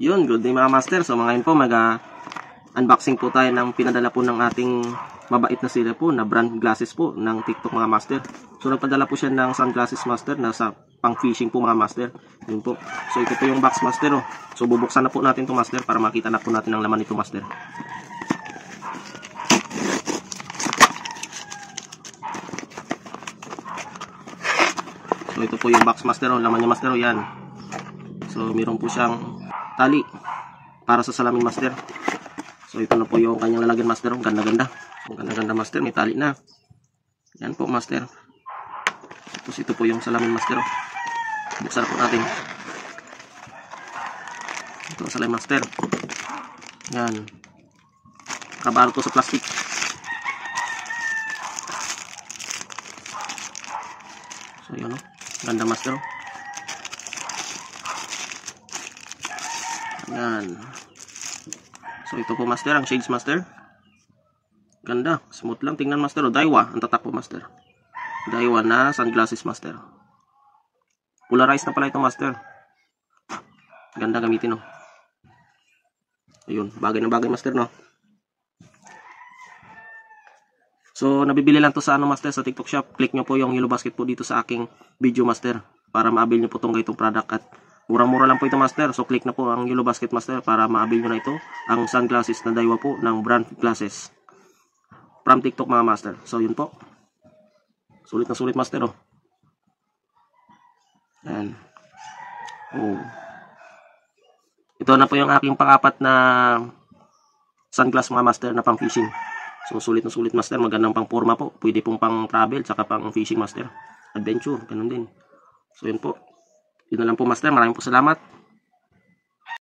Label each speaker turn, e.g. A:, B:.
A: Yun, good day mga master. So ngayon po unboxing po tayo ng pinadala po ng ating mabait na sila po na brand glasses po ng TikTok mga master. So nagpadala po siya ng sunglasses master na sa pang fishing po mga master. Yun po. So ito po yung box master oh. So bubuksan na po natin to master para makita na po natin ang laman nito master. So ito po yung box master oh, laman niya master oh, yan. So meron po siyang tali para sa salamin master. So ito na po yung kanyang lalagyan master. Ganda-ganda. Ang ganda-ganda master. May tali na. Yan po master. Tapos ito po yung salamin master. Buksan po natin. Ito ang salamin master. Yan. Kabalo to sa plastic. So yun o. Ganda master. Yan. So ito po master, ang shades master. Ganda, smooth lang. Tingnan master, Daiwa, ang tatak po master. Daiwa na sunglasses master. Polarized na pala ito master. Ganda gamitin oh. Ayun, bagay na bagay master no. So nabibili lang to sa ano master, sa TikTok shop. Click nyo po yung yellow basket po dito sa aking video master para maabil nyo po itong product at murang-mura lang po ito master. So click na po ang yellow basket master para maabil nyo na ito ang sunglasses na Daiwa po ng brand glasses from TikTok mga master. So yun po. Sulit na sulit master oh. Yan. Oh. Ito na po yung aking pang-apat na sunglass mga master na pang fishing. So sulit na sulit master. Magandang pang forma po. Pwede pong pang travel tsaka pang fishing master. Adventure. Ganun din. So yun po. Yun na lang po master. Maraming po salamat.